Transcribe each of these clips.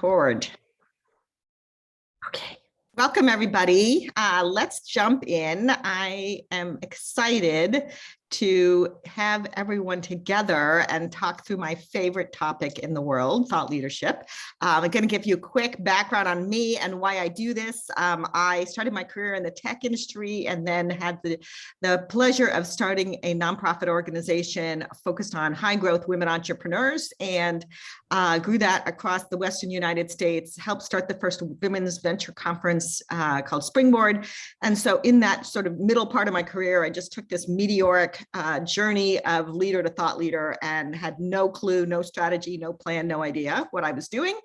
Record. Okay. Welcome, everybody. Let's jump in. I am excited to have everyone together and talk through my favorite topic in the world, thought leadership. I'm going to give you a quick background on me and why I do this. I started my career in the tech industry and then had the pleasure of starting a nonprofit organization focused on high growth women entrepreneurs, and grew that across the Western United States, helped start the first women's venture conference called Springboard. And so in that sort of middle part of my career, I just took this meteoric journey of leader to thought leader and had no clue, no strategy, no plan, no idea what I was doing.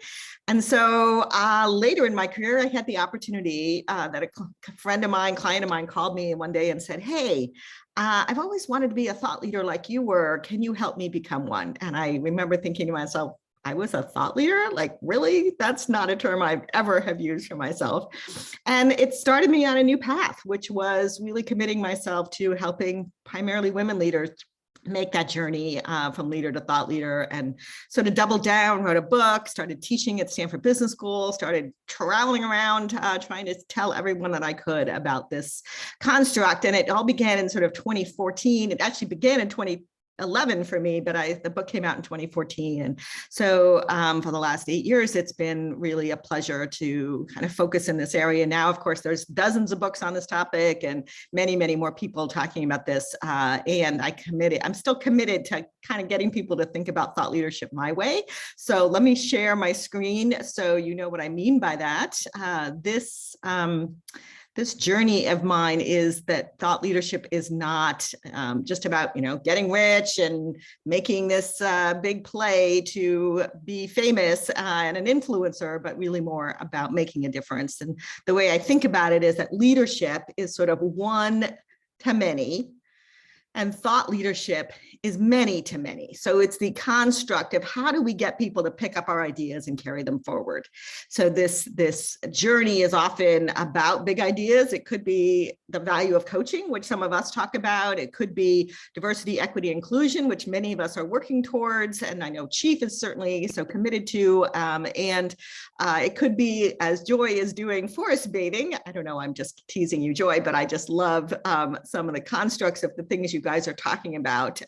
And so later in my career, I had the opportunity that a friend of mine, client of mine, called me one day and said, "Hey, I've always wanted to be a thought leader like you were. Can you help me become one?" And I remember thinking to myself, I was a thought leader? Like, really? That's not a term I've ever have used for myself. And it started me on a new path, which was really committing myself to helping primarily women leaders make that journey from leader to thought leader, and sort of doubled down, wrote a book, started teaching at Stanford Business School, started traveling around trying to tell everyone that I could about this construct. And it all began in sort of 2014. It actually began in 2011 for me, but the book came out in 2014. And so for the last 8 years, it's been really a pleasure to kind of focus in this area. Now, of course, there's dozens of books on this topic and many, many more people talking about this. And I'm still committed to kind of getting people to think about thought leadership my way. So let me share my screen so you know what I mean by that. This journey of mine is that thought leadership is not just about, getting rich and making this big play to be famous and an influencer, but really more about making a difference. And the way I think about it is that leadership is sort of one to many, and thought leadership is many to many. So it's the construct of how do we get people to pick up our ideas and carry them forward. So this journey is often about big ideas. It could be the value of coaching, which some of us talk about. It could be diversity, equity, inclusion, which many of us are working towards. And I know Chief is certainly so committed to. And it could be, as Joy is doing, forest bathing. I don't know, I'm just teasing you, Joy, but I just love some of the constructs of the things you guys are talking about.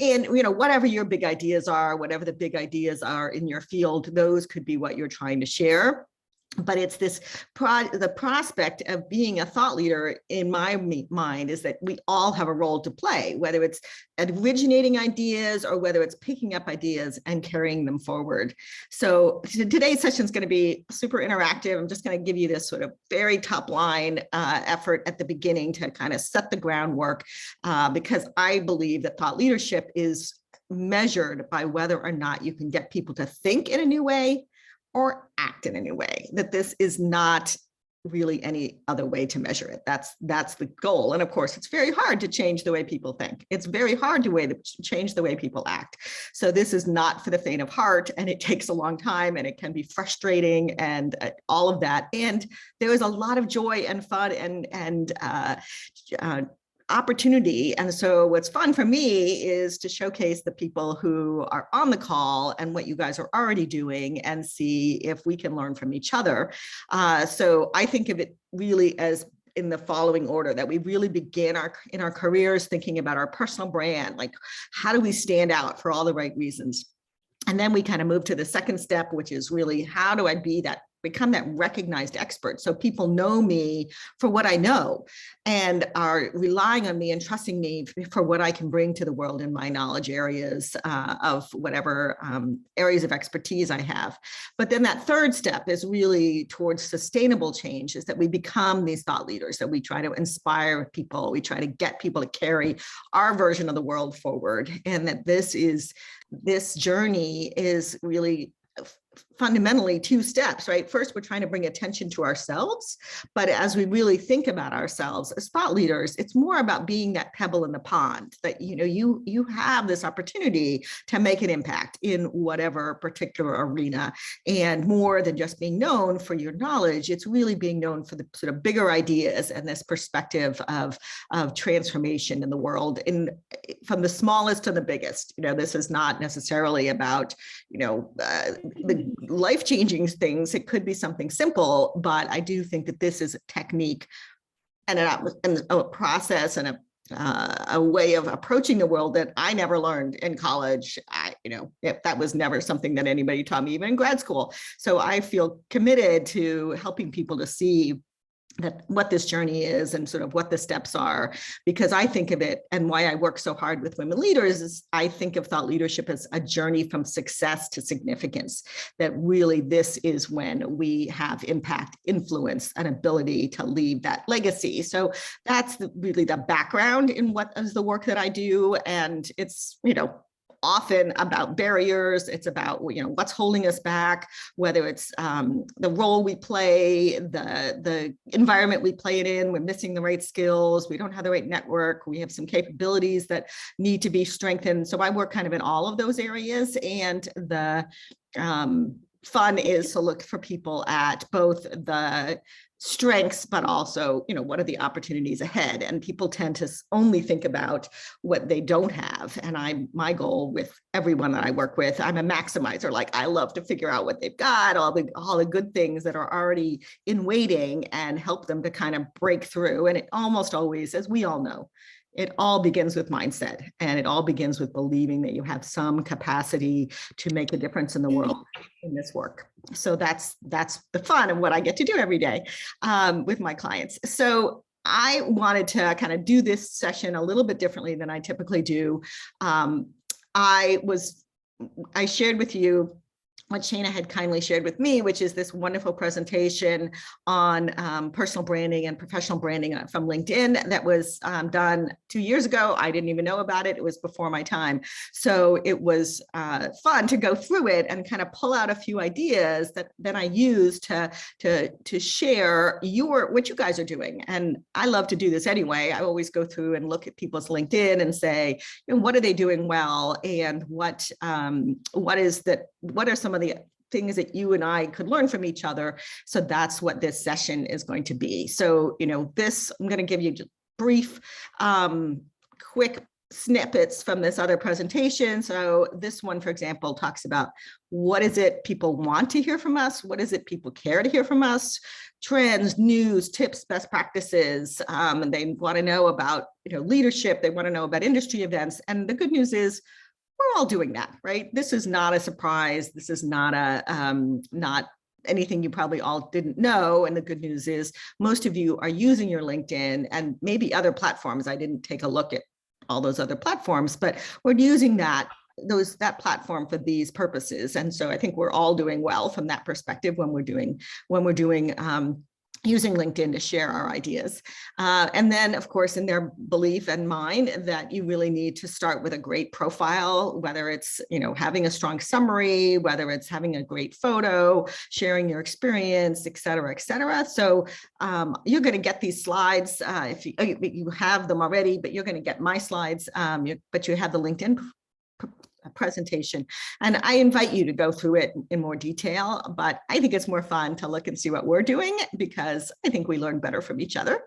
And whatever your big ideas are, whatever the big ideas are in your field, those could be what you're trying to share. But it's the prospect of being a thought leader in my mind is that we all have a role to play, whether it's originating ideas or whether it's picking up ideas and carrying them forward. So today's session is going to be super interactive. I'm just going to give you this sort of very top line effort at the beginning to kind of set the groundwork, because I believe that thought leadership is measured by whether or not you can get people to think in a new way or act in a new way, that this is not really any other way to measure it. That's the goal. And of course, it's very hard to change the way people think. It's very hard to change the way people act. So this is not for the faint of heart, and it takes a long time, and it can be frustrating and all of that. And there is a lot of joy and fun and opportunity. And so what's fun for me is to showcase the people who are on the call and what you guys are already doing and see if we can learn from each other. So I think of it really as in the following order, that we really begin in our careers thinking about our personal brand, like how do we stand out for all the right reasons? And then we kind of move to the second step, which is really how do I become that recognized expert, so people know me for what I know and are relying on me and trusting me for what I can bring to the world in my knowledge areas of whatever areas of expertise I have. But then that third step is really towards sustainable change, is that we become these thought leaders, that we try to inspire people, we try to get people to carry our version of the world forward, and that this journey is really fundamentally two steps, right? First, we're trying to bring attention to ourselves, but as we really think about ourselves as thought leaders, it's more about being that pebble in the pond, that you have this opportunity to make an impact in whatever particular arena, and more than just being known for your knowledge, it's really being known for the sort of bigger ideas and this perspective of transformation in the world, from the smallest to the biggest. This is not necessarily about the life-changing things. It could be something simple, but I do think that this is a technique and a process and a way of approaching the world that I never learned in college. That was never something that anybody taught me, even in grad school. So I feel committed to helping people to see that what this journey is and sort of what the steps are, because I think of it, and why I work so hard with women leaders is I think of thought leadership as a journey from success to significance, that really this is when we have impact, influence, and ability to leave that legacy. So that's really the background in what is the work that I do. And it's, often about barriers. It's about, what's holding us back, whether it's the role we play, the environment we play it in, we're missing the right skills, we don't have the right network, we have some capabilities that need to be strengthened. So I work kind of in all of those areas. And the fun is to look for people at both the strengths, but also, what are the opportunities ahead? And people tend to only think about what they don't have. And my goal with everyone that I work with, I'm a maximizer. Like, I love to figure out what they've got, all the good things that are already in waiting, and help them to kind of break through. And it almost always, as we all know, it all begins with mindset, and it all begins with believing that you have some capacity to make a difference in the world in this work. So that's the fun of what I get to do every day with my clients. So I wanted to kind of do this session a little bit differently than I typically do. I shared with you what Shana had kindly shared with me, which is this wonderful presentation on personal branding and professional branding from LinkedIn that was done 2 years ago. I didn't even know about it. It was before my time. So it was fun to go through it and kind of pull out a few ideas that then I use to share what you guys are doing. And I love to do this anyway. I always go through and look at people's LinkedIn and say, what are they doing well? And what are some of the things that you and I could learn from each other. So that's what this session is going to be. So, I'm going to give you just brief, quick snippets from this other presentation. So this one, for example, talks about what is it people want to hear from us? What is it people care to hear from us? Trends, news, tips, best practices. And they want to know about, leadership. They want to know about industry events. And the good news is, we're all doing that, right? This is not a surprise. This is not not anything you probably all didn't know. And the good news is most of you are using your LinkedIn and maybe other platforms. I didn't take a look at all those other platforms, but we're using that platform for these purposes. And so I think we're all doing well from that perspective when we're doing using LinkedIn to share our ideas. And then, of course, in their belief and mine, that you really need to start with a great profile, whether it's, having a strong summary, whether it's having a great photo, sharing your experience, et cetera, et cetera. So you're going to get these slides if you have them already, but you're going to get my slides, but you have the LinkedIn presentation. And I invite you to go through it in more detail, but I think it's more fun to look and see what we're doing, because I think we learn better from each other.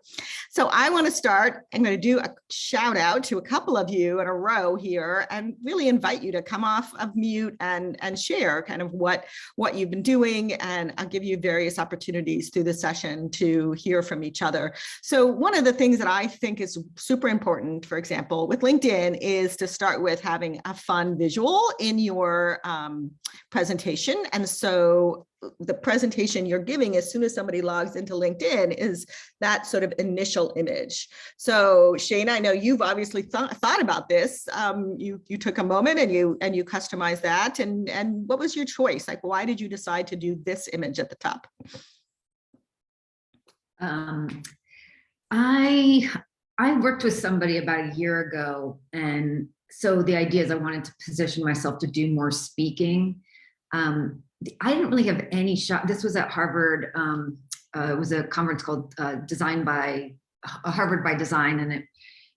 So I want to start, I'm going to do a shout out to a couple of you in a row here and really invite you to come off of mute and share kind of what you've been doing. And I'll give you various opportunities through the session to hear from each other. So one of the things that I think is super important, for example, with LinkedIn, is to start with having a fun visual in your presentation. And so the presentation you're giving as soon as somebody logs into LinkedIn is that sort of initial image. So Shana, I know you've obviously thought about this. You took a moment and you customized that. And what was your choice? Like, why did you decide to do this image at the top? I worked with somebody about a year ago, and so the idea is I wanted to position myself to do more speaking. I didn't really have any shot. This was at Harvard. It was a conference called Harvard by Design,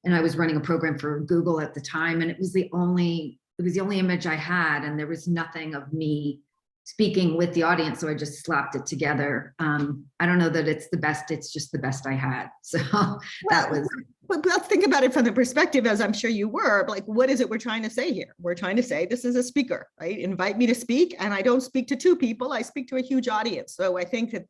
and I was running a program for Google at the time, and it was the only image I had, and there was nothing of me speaking with the audience, so I just slapped it together. I don't know that it's the best, it's just the best I had. So that was. But let's think about it from the perspective, as I'm sure you were, like, what is it we're trying to say here? We're trying to say this is a speaker, right? Invite me to speak, and I don't speak to two people, I speak to a huge audience. So I think that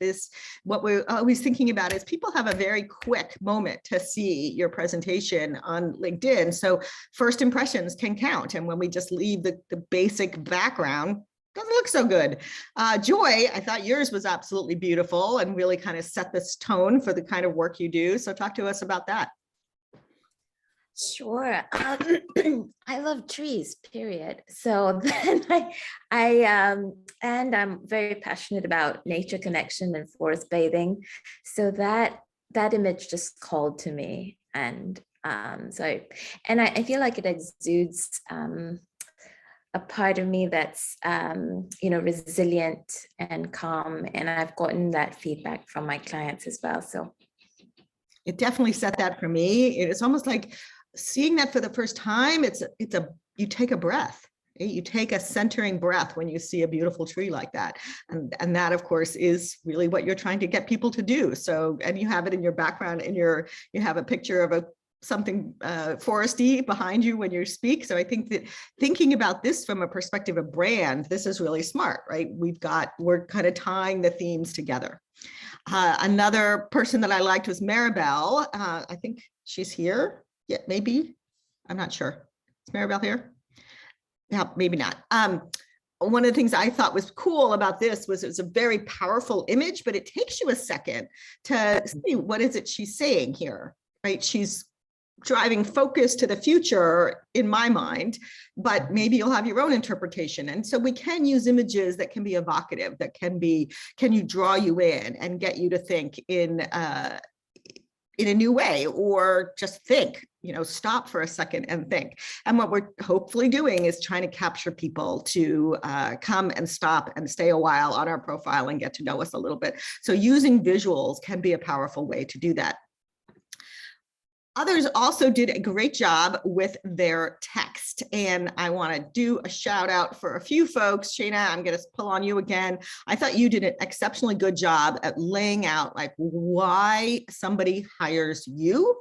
what we're always thinking about is people have a very quick moment to see your presentation on LinkedIn. So first impressions can count. And when we just leave the basic background, doesn't look so good. Joy, I thought yours was absolutely beautiful and really kind of set this tone for the kind of work you do. So talk to us about that. Sure. I love trees, period. So then and I'm very passionate about nature connection and forest bathing. So that image just called to me. And I feel like it exudes a part of me that's, resilient and calm. And I've gotten that feedback from my clients as well. So it definitely set that for me. It's almost like seeing that for the first time. You take a breath. You take a centering breath when you see a beautiful tree like that. And that, of course, is really what you're trying to get people to do. So, and you have it in your background, you have a picture of something foresty behind you when you speak. So I think that thinking about this from a perspective of brand, this is really smart, right? We're kind of tying the themes together. Another person that I liked was Maribel. I think she's here. Yeah, maybe. I'm not sure. Is Maribel here? Yeah, maybe not. One of the things I thought was cool about this was it was a very powerful image, but it takes you a second to see what is it she's saying here, right? She's driving focus to the future in my mind, but maybe you'll have your own interpretation. And so we can use images that can be evocative, can you draw you in and get you to think in a new way, or just think, stop for a second and think. And what we're hopefully doing is trying to capture people to come and stop and stay a while on our profile and get to know us a little bit. So using visuals can be a powerful way to do that. Others also did a great job with their text. And I want to do a shout out for a few folks. Shana, I'm going to pull on you again. I thought you did an exceptionally good job at laying out like why somebody hires you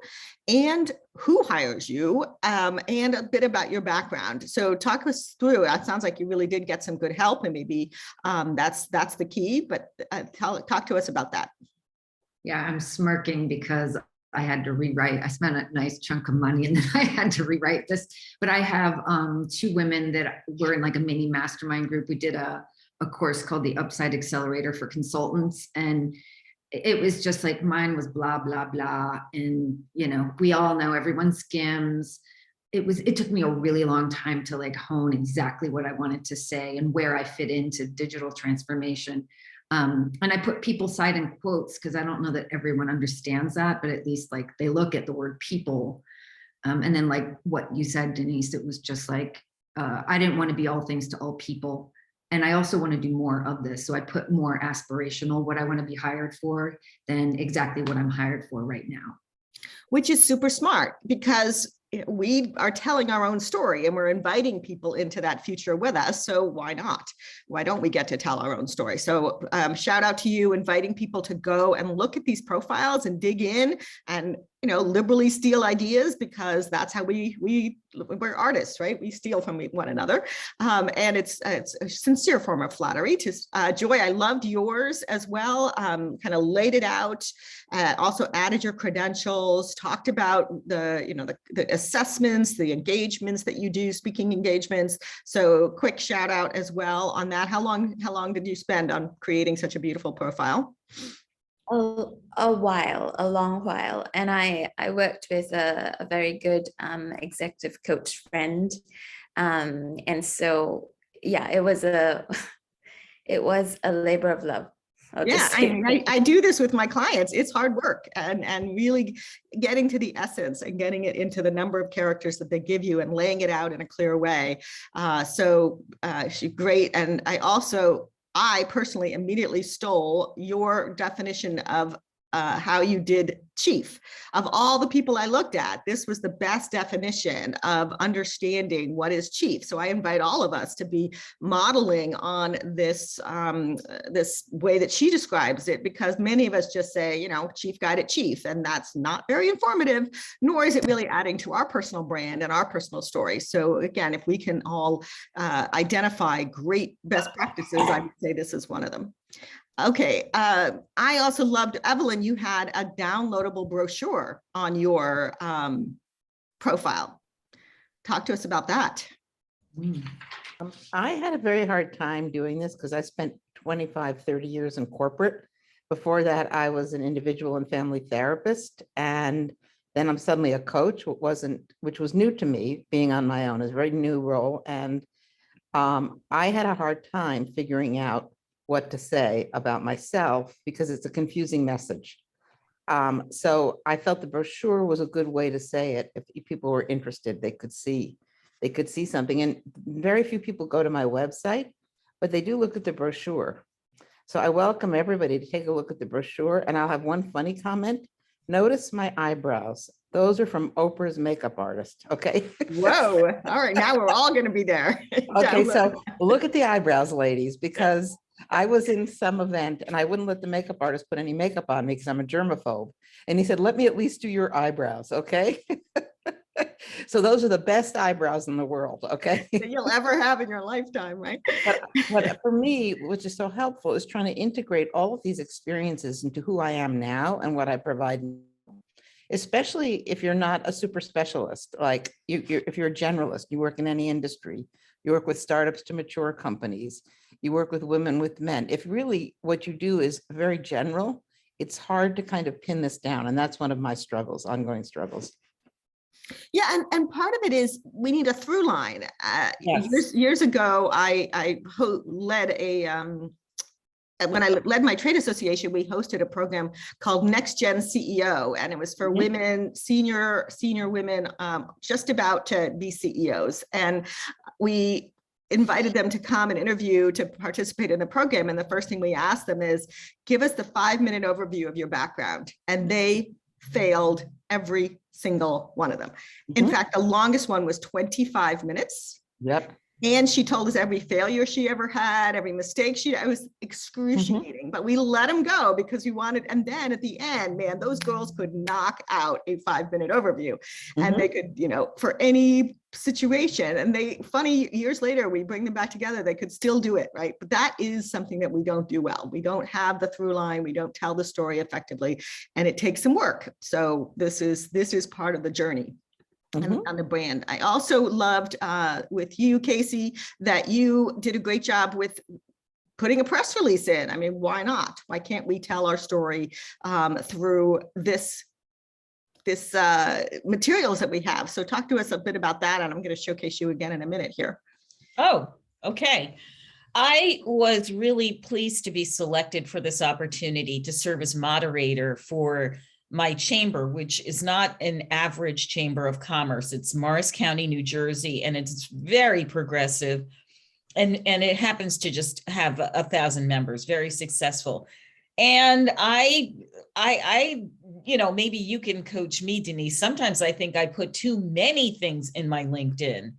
and who hires you, and a bit about your background. So talk us through. It sounds like you really did get some good help, and maybe that's the key, but talk to us about that. Yeah, I'm smirking because I had to rewrite. I spent a nice chunk of money and then I had to rewrite this. But I have two women that were in like a mini mastermind group. We did a course called the Upside Accelerator for consultants. And it was just like mine was blah, blah, blah. And, we all know everyone skims. It took me a really long time to like hone exactly what I wanted to say and where I fit into digital transformation. And I put people side in quotes because I don't know that everyone understands that, but at least like they look at the word people. And then like what you said, Denise, it was just like, I didn't want to be all things to all people. And I also want to do more of this. So I put more aspirational, what I want to be hired for, than exactly what I'm hired for right now. Which is super smart, because we are telling our own story and we're inviting people into that future with us. So why not? Why don't we get to tell our own story? So shout out to you, inviting people to go and look at these profiles and dig in and liberally steal ideas, because that's how we're artists, right? We steal from one another. And it's a sincere form of flattery. Joy, I loved yours as well. Kind of laid it out, also added your credentials, talked about the assessments, the engagements that you do, speaking engagements. So quick shout out as well on that. How long did you spend on creating such a beautiful profile? A long while. And I worked with a very good executive coach friend. And so, yeah, it was a labor of love. Yeah, I do this with my clients. It's hard work, and really getting to the essence and getting it into the number of characters that they give you and laying it out in a clear way. She's great. And I personally immediately stole your definition of how you did chief. Of all the people I looked at, this was the best definition of understanding what is chief. So I invite all of us to be modeling on this, this way that she describes it, because many of us just say, you know, chief guide at chief, and that's not very informative, nor is it really adding to our personal brand and our personal story. So again, if we can all identify great best practices, I would say this is one of them. Okay, I also loved, Evelyn, you had a downloadable brochure on your profile. Talk to us about that. I had a very hard time doing this because I spent 25, 30 years in corporate. Before that, I was an individual and family therapist. And then I'm suddenly a coach, which was new to me, being on my own. It's a very new role. And I had a hard time figuring out what to say about myself because it's a confusing message. So I felt the brochure was a good way to say it. If people were interested, they could see something. And very few people go to my website, but they do look at the brochure. So I welcome everybody to take a look at the brochure. And I'll have one funny comment. Notice my eyebrows. Those are from Oprah's makeup artist. Okay. Whoa. All right. Now we're all going to be there. Okay. So look at the eyebrows, ladies, because I was in some event and I wouldn't let the makeup artist put any makeup on me because I'm a germaphobe. And he said, let me at least do your eyebrows. Okay. So those are the best eyebrows in the world. Okay. That you'll ever have in your lifetime, right? But for me, which is so helpful, is trying to integrate all of these experiences into who I am now and what I provide, especially if you're not a super specialist, like if you're a generalist, you work in any industry, you work with startups to mature companies, you work with women, with men. If really what you do is very general, it's hard to kind of pin this down. And that's one of my struggles, ongoing struggles. Yeah, and part of it is we need a through line. Yes. Years ago, I led a, when I led my trade association, we hosted a program called Next Gen CEO, and it was for women, senior women, just about to be CEOs. And we invited them to come and interview to participate in the program. And the first thing we asked them is, give us the 5-minute overview of your background. And they failed every single one of them. In fact, the longest one was 25 minutes. Yep. And she told us every failure she ever had, every mistake it was excruciating, but we let them go because we wanted, and then at the end, man, those girls could knock out a 5-minute overview and they could, you know, for any situation. And funny, years later, we bring them back together, they could still do it, right? But that is something that we don't do well. We don't have the through line, we don't tell the story effectively, and it takes some work. So this is part of the journey. On the brand. I also loved with you, Casey, that you did a great job with putting a press release in. I mean, why not? Why can't we tell our story through this materials that we have? So talk to us a bit about that, and I'm going to showcase you again in a minute here. Oh, okay. I was really pleased to be selected for this opportunity to serve as moderator for my chamber, which is not an average chamber of commerce. It's Morris County, New Jersey, and it's very progressive. And it happens to just have 1,000 members, very successful. And I, you know, maybe you can coach me, Denise. Sometimes I think I put too many things in my LinkedIn,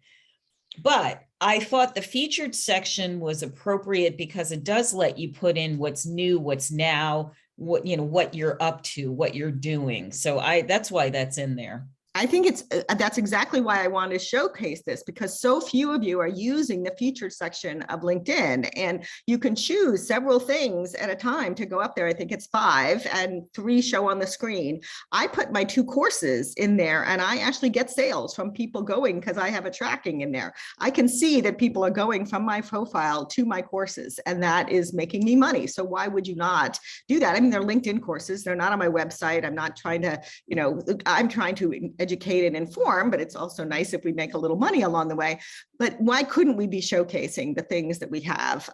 but I thought the featured section was appropriate because it does let you put in what's new, what's now, what, you know, what you're up to, what you're doing. So that's why that's in there. I think that's exactly why I wanted to showcase this, because so few of you are using the featured section of LinkedIn, and you can choose several things at a time to go up there. I think it's 5 and 3 show on the screen. I put my 2 courses in there, and I actually get sales from people going because I have a tracking in there. I can see that people are going from my profile to my courses, and that is making me money. So why would you not do that? I mean, they're LinkedIn courses. They're not on my website. I'm not trying to, you know, I'm trying to educate and inform, but it's also nice if we make a little money along the way. But why couldn't we be showcasing the things that we have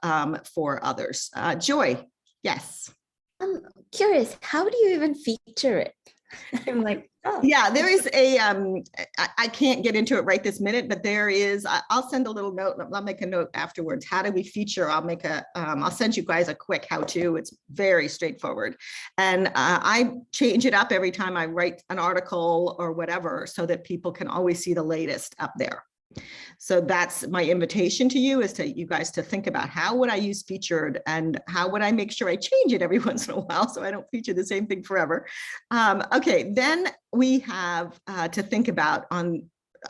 for others? Joy, yes. I'm curious, how do you even feature it? I'm like, oh. Yeah, there is a, I can't get into it right this minute, but there is, I'll send a little note, I'll make a note afterwards. How do we feature? I'll make a, I'll send you guys a quick how-to. It's very straightforward. And I change it up every time I write an article or whatever, so that people can always see the latest up there. So that's my invitation to you, is to you guys to think about, how would I use featured, and how would I make sure I change it every once in a while so I don't feature the same thing forever. Okay, then we have to think about on,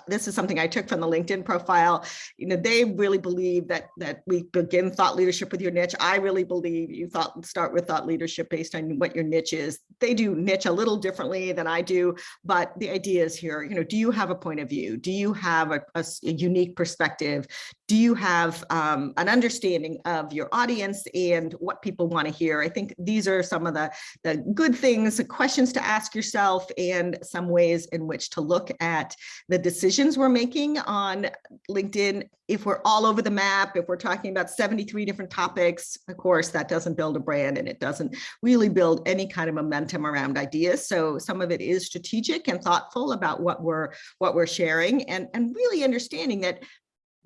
this is something I took from the LinkedIn profile. You know, they really believe that we begin thought leadership with your niche. I really believe you start with thought leadership based on what your niche is. They do niche a little differently than I do, but the idea is here, you know, do you have a point of view? Do you have a unique perspective? Do you have an understanding of your audience and what people want to hear? I think these are some of the good things, questions to ask yourself, and some ways in which to look at the decisions we're making on LinkedIn. If we're all over the map, if we're talking about 73 different topics, of course, that doesn't build a brand, and it doesn't really build any kind of momentum around ideas. So some of it is strategic and thoughtful about what we're sharing, and really understanding that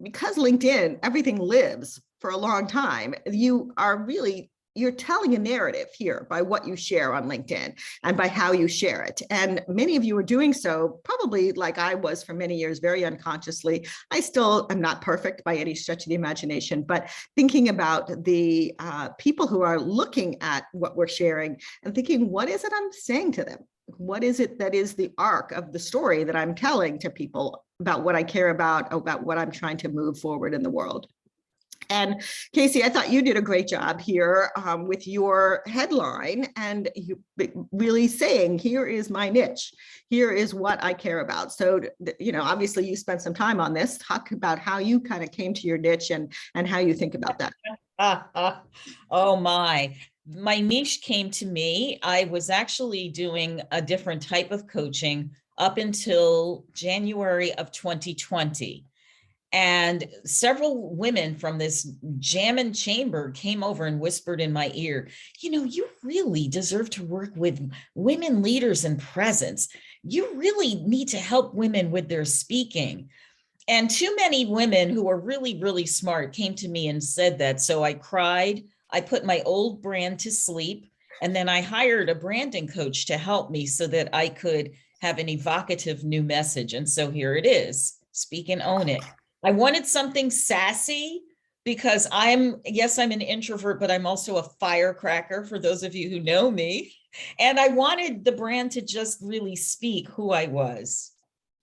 because LinkedIn, everything lives for a long time, you're telling a narrative here by what you share on LinkedIn and by how you share it. And many of you are doing so probably like I was for many years, very unconsciously. I still am not perfect by any stretch of the imagination, but thinking about the people who are looking at what we're sharing and thinking, what is it I'm saying to them? What is it that is the arc of the story that I'm telling to people about what I care about what I'm trying to move forward in the world? And Casey, I thought you did a great job here with your headline, and you really saying, here is my niche. Here is what I care about. So, you know, obviously you spent some time on this. Talk about how you kind of came to your niche and how you think about that. Oh my niche came to me. I was actually doing a different type of coaching up until January of 2020. And several women from this Jammin' Chamber came over and whispered in my ear, you know, you really deserve to work with women leaders and presence. You really need to help women with their speaking. And too many women who are really, really smart came to me and said that. So I cried. I put my old brand to sleep. And then I hired a branding coach to help me so that I could have an evocative new message. And so here it is. Speak and own it. I wanted something sassy because I'm an introvert, but I'm also a firecracker for those of you who know me. And I wanted the brand to just really speak who I was.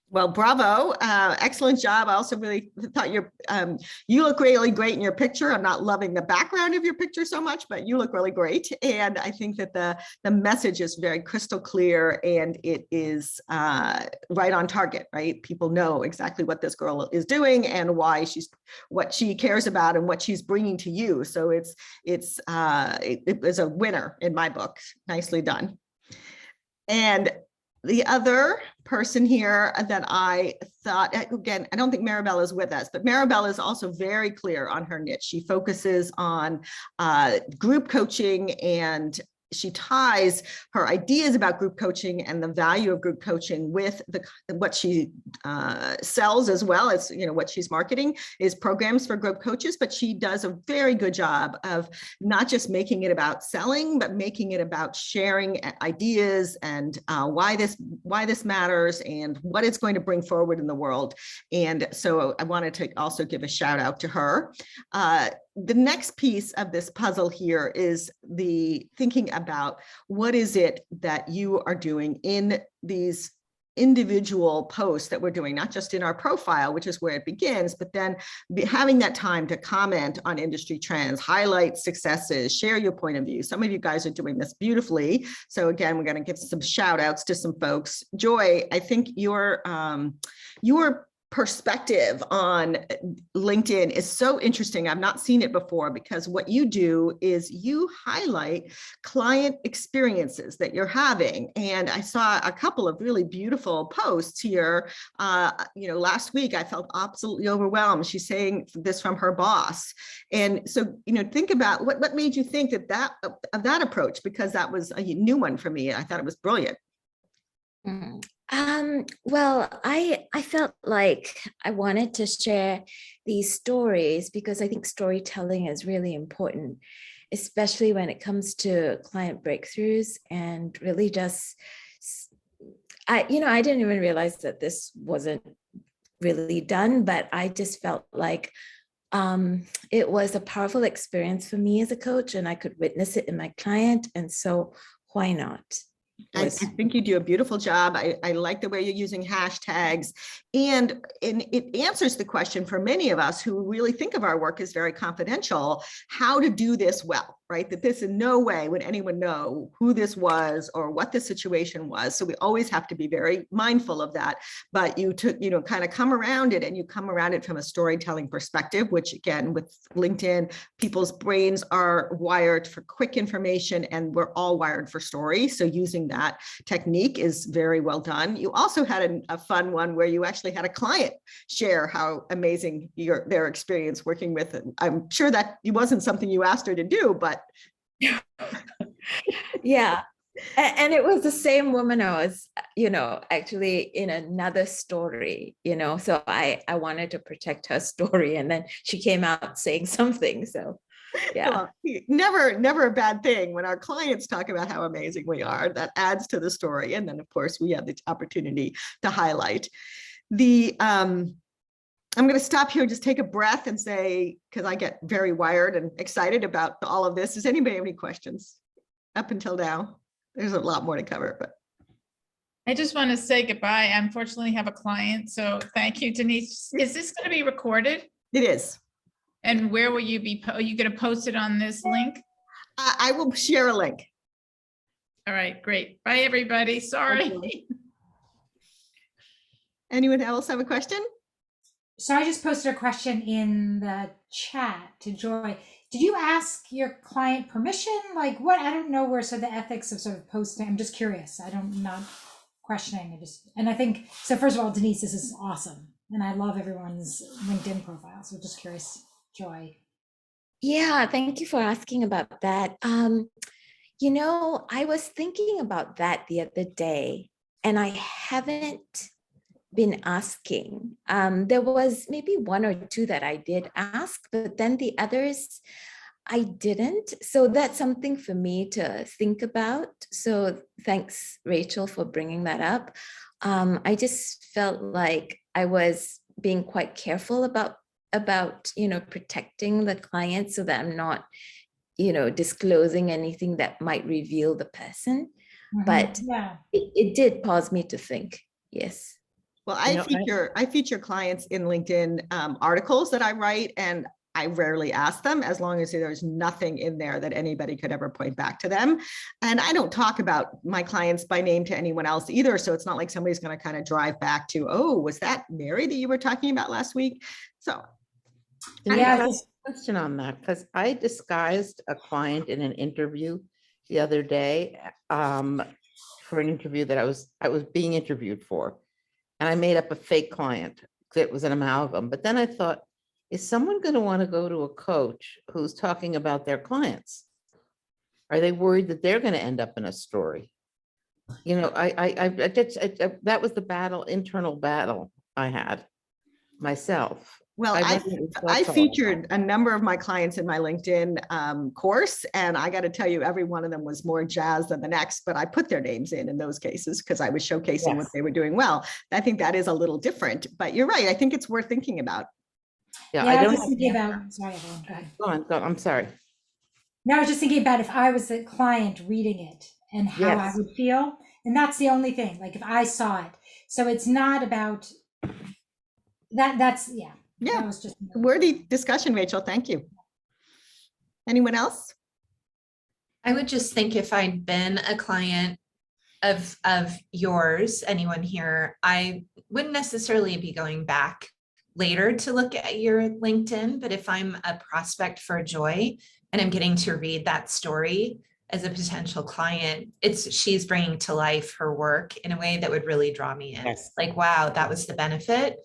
Well, bravo. Excellent job. I also really thought you look really great in your picture. I'm not loving the background of your picture so much, but you look really great. And I think that the message is very crystal clear, and it is right on target, right? People know exactly what this girl is doing and why what she cares about and what she's bringing to you. So it was a winner in my book. Nicely done. And the other person here that I thought, again, I don't think Maribel is with us, but Maribel is also very clear on her niche. She focuses on group coaching, and she ties her ideas about group coaching and the value of group coaching with what she sells, as well as, you know, what she's marketing is programs for group coaches. But she does a very good job of not just making it about selling, but making it about sharing ideas and why this matters and what it's going to bring forward in the world. And so I wanted to also give a shout out to her. The next piece of this puzzle here is the thinking about what is it that you are doing in these individual posts that we're doing, not just in our profile, which is where it begins, but then having that time to comment on industry trends, highlight successes, share your point of view. Some of you guys are doing this beautifully. So again, we're going to give some shout outs to some folks. Joy, I think your perspective on LinkedIn is so interesting. I've not seen it before, because what you do is you highlight client experiences that you're having. And I saw a couple of really beautiful posts here. Last week I felt absolutely overwhelmed. She's saying this from her boss. And so, think about what made you think that approach, because that was a new one for me. I thought it was brilliant. Well, I felt like I wanted to share these stories because I think storytelling is really important, especially when it comes to client breakthroughs and really just, I didn't even realize that this wasn't really done, but I just felt like it was a powerful experience for me as a coach, and I could witness it in my client. And so why not? I think you do a beautiful job. I like the way you're using hashtags, and it answers the question for many of us who really think of our work as very confidential, how to do this well, right? That this in no way would anyone know who this was or what the situation was. So we always have to be very mindful of that. But you took, kind of come around it, and you come around it from a storytelling perspective, which again, with LinkedIn, people's brains are wired for quick information, and we're all wired for story. So using that technique is very well done. You also had a fun one where you actually had a client share how amazing their experience working with it. I'm sure that it wasn't something you asked her to do, but yeah. And it was the same woman I was, actually in another story, so I wanted to protect her story, and then she came out saying something. So yeah. Well, never a bad thing when our clients talk about how amazing we are. That adds to the story. And then of course we have the opportunity to highlight I'm going to stop here and just take a breath and say, because I get very wired and excited about all of this. Does anybody have any questions up until now? There's a lot more to cover, but I just want to say goodbye. I unfortunately have a client, so thank you, Denise. Is this going to be recorded? it is. And where will you be? Are you going to post it on this link? I will share a link. All right, great. Bye, everybody. Sorry. Okay. Anyone else have a question? So I just posted a question in the chat to Joy. Did you ask your client permission? Like what? I don't know where, so the ethics of sort of posting, I'm just curious. I'm not questioning. And I think, so first of all, Denise, this is awesome. And I love everyone's LinkedIn profile. So just curious, Joy. Yeah, thank you for asking about that. I was thinking about that the other day, and I haven't been asking. There was maybe one or two that I did ask, but then the others I didn't. So that's something for me to think about. So thanks, Rachel, for bringing that up. I just felt like I was being quite careful about protecting the client, so that I'm not disclosing anything that might reveal the person. But yeah, it did pause me to think. Yes. Well, I feature clients in LinkedIn articles that I write, and I rarely ask them, as long as there's nothing in there that anybody could ever point back to them. And I don't talk about my clients by name to anyone else either. So it's not like somebody's going to kind of drive back to, oh, was that Mary that you were talking about last week? So yeah. I have a question on that, because I disguised a client in an interview the other day for an interview that I was being interviewed for. And I made up a fake client that was an amalgam. But then I thought, is someone going to want to go to a coach who's talking about their clients? Are they worried that they're going to end up in a story? That was the internal battle I had myself. well, I featured a number of my clients in my LinkedIn course, and I got to tell you, every one of them was more jazzed than the next, but I put their names in those cases because I was showcasing what they were doing well. I think that is a little different, but you're right. I think it's worth thinking about. Yeah, I was just thinking about, sorry, everyone, go ahead. Go on, I'm sorry. No, I was just thinking about if I was the client reading it and how I would feel. And that's the only thing, like if I saw it. So it's not about that. Yeah, that was just worthy discussion, Rachel. Thank you. Anyone else? I would just think if I'd been a client of yours, anyone here, I wouldn't necessarily be going back later to look at your LinkedIn, but if I'm a prospect for Joy and I'm getting to read that story as a potential client, she's bringing to life her work in a way that would really draw me in. Yes. Like, wow, that was the benefit.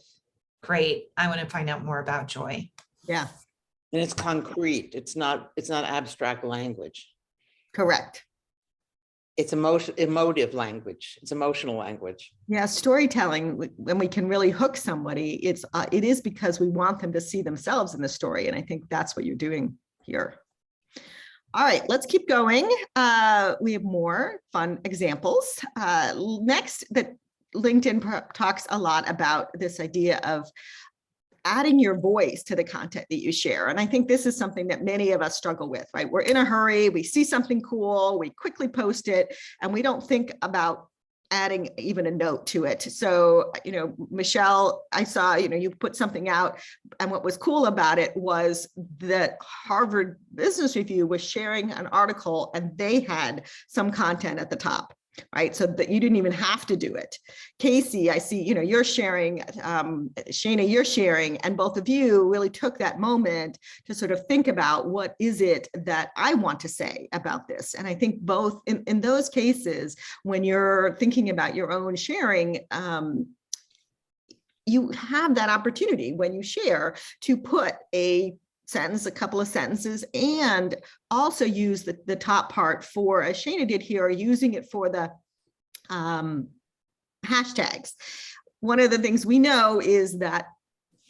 Great. I want to find out more about Joy. Yeah. And it's concrete. It's not abstract language. Correct. it's emotive language. It's emotional language. Yeah, storytelling, when we can really hook somebody, it is because we want them to see themselves in the story. And I think that's what you're doing here. All right, let's keep going. We have more fun examples. Next, that LinkedIn talks a lot about this idea of adding your voice to the content that you share. And I think this is something that many of us struggle with, right? We're in a hurry, we see something cool, we quickly post it, and we don't think about adding even a note to it. So, Michelle, I saw, you put something out, and what was cool about it was that Harvard Business Review was sharing an article and they had some content at the top, right? So that you didn't even have to do it. Casey, I see, you're sharing, Shana, you're sharing, and both of you really took that moment to sort of think about what is it that I want to say about this. And I think both in those cases, when you're thinking about your own sharing, you have that opportunity when you share to put a sentence, a couple of sentences, and also use the top part for, as Shana did here, using it for the hashtags. One of the things we know is that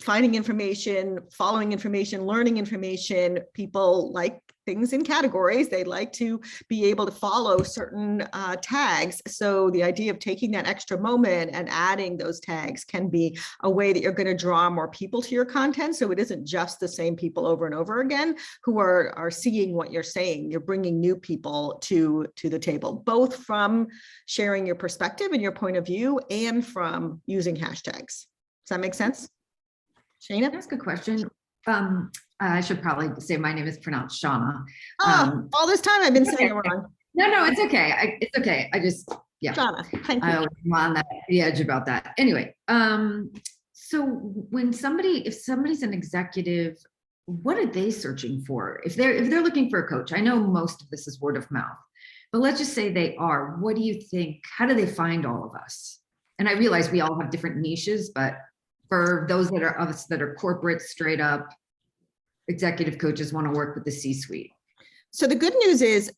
finding information, following information, learning information, people like things in categories. They like to be able to follow certain tags. So the idea of taking that extra moment and adding those tags can be a way that you're going to draw more people to your content. So it isn't just the same people over and over again who are seeing what you're saying. You're bringing new people to the table, both from sharing your perspective and your point of view and from using hashtags. Does that make sense? Shana? That's a good question. I should probably say my name is pronounced Shauna. All this time I've been saying it wrong. No, it's okay. It's okay. I just, yeah. Shauna, thank you. I was on the edge about that. Anyway, so when if somebody's an executive, what are they searching for? If they're looking for a coach, I know most of this is word of mouth, but let's just say they are. What do you think? How do they find all of us? And I realize we all have different niches, but for those that are of us that are corporate, straight up executive coaches want to work with the C-suite. So the good news is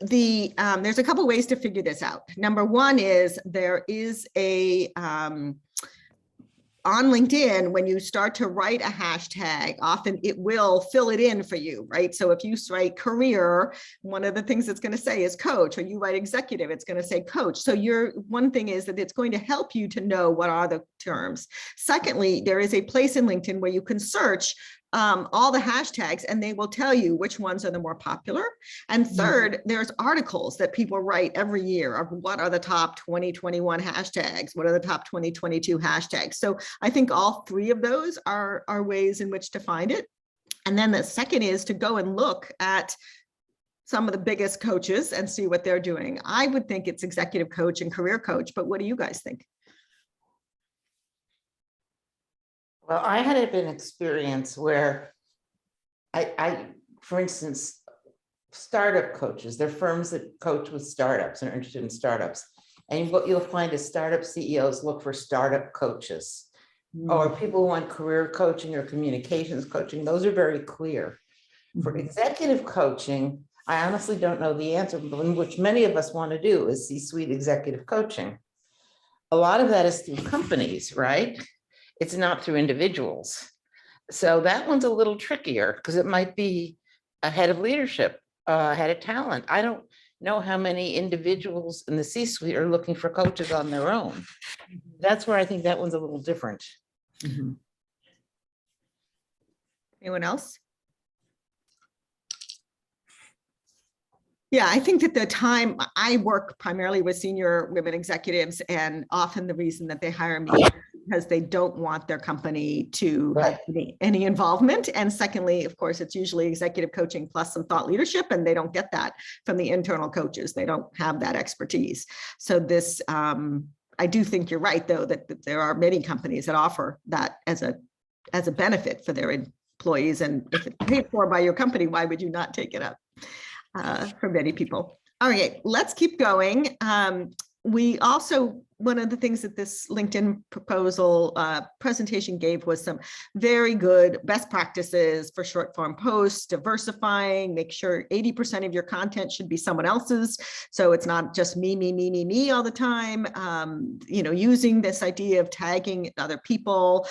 there's a couple ways to figure this out. Number one is there is a on LinkedIn, when you start to write a hashtag, often it will fill it in for you, right? So if you write career, one of the things it's going to say is coach, or you write executive, it's going to say coach. So one thing is that it's going to help you to know what are the terms. Secondly, there is a place in LinkedIn where you can search all the hashtags and they will tell you which ones are the more popular. And third, there's articles that people write every year of what are the top 2021 hashtags, what are the top 2022 hashtags. So I think all three of those are ways in which to find it. And then the second is to go and look at some of the biggest coaches and see what they're doing. I would think it's executive coach and career coach, but what do you guys think? Well, I had an experience where for instance, startup coaches, they're firms that coach with startups and are interested in startups. And what you'll find is startup CEOs look for startup coaches, or people who want career coaching or communications coaching. Those are very clear. For executive coaching, I honestly don't know the answer, but which many of us want to do is C-suite executive coaching. A lot of that is through companies, right? It's not through individuals. So that one's a little trickier because it might be a head of leadership, a head of talent. I don't know how many individuals in the C-suite are looking for coaches on their own. That's where I think that one's a little different. Anyone else? Yeah, I think that the time I work primarily with senior women executives, and often the reason that they hire me is because they don't want their company to have any involvement. And secondly, of course, it's usually executive coaching plus some thought leadership, and they don't get that from the internal coaches. They don't have that expertise. So this, I do think you're right, though, that there are many companies that offer that as a benefit for their employees. And if it's paid for by your company, why would you not take it up? For many people. All right, let's keep going. We also one of the things that this LinkedIn proposal presentation gave was some very good best practices for short form posts, diversifying, make sure 80% of your content should be someone else's. So it's not just me all the time. Using this idea of tagging other people,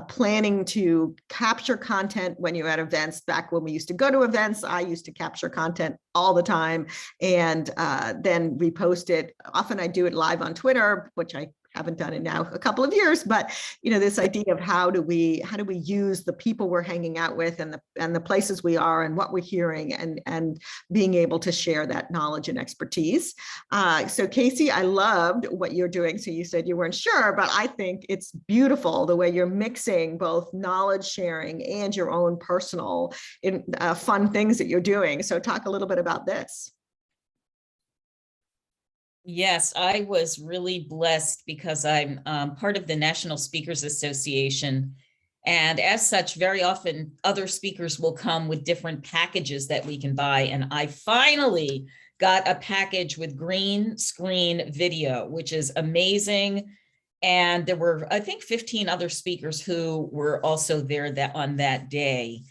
planning to capture content when you're at events. Back when we used to go to events, I used to capture content all the time and then repost it. Often I do it live on Twitter, which I haven't done in now a couple of years, but this idea of how do we use the people we're hanging out with and the places we are and what we're hearing and being able to share that knowledge and expertise. So Casey, I loved what you're doing. So you said you weren't sure, but I think it's beautiful the way you're mixing both knowledge sharing and your own personal fun things that you're doing. So talk a little bit about this. Yes, I was really blessed because I'm part of the National Speakers Association. And as such, very often other speakers will come with different packages that we can buy. And I finally got a package with green screen video, which is amazing. And there were, I think, 15 other speakers who were also there on that day.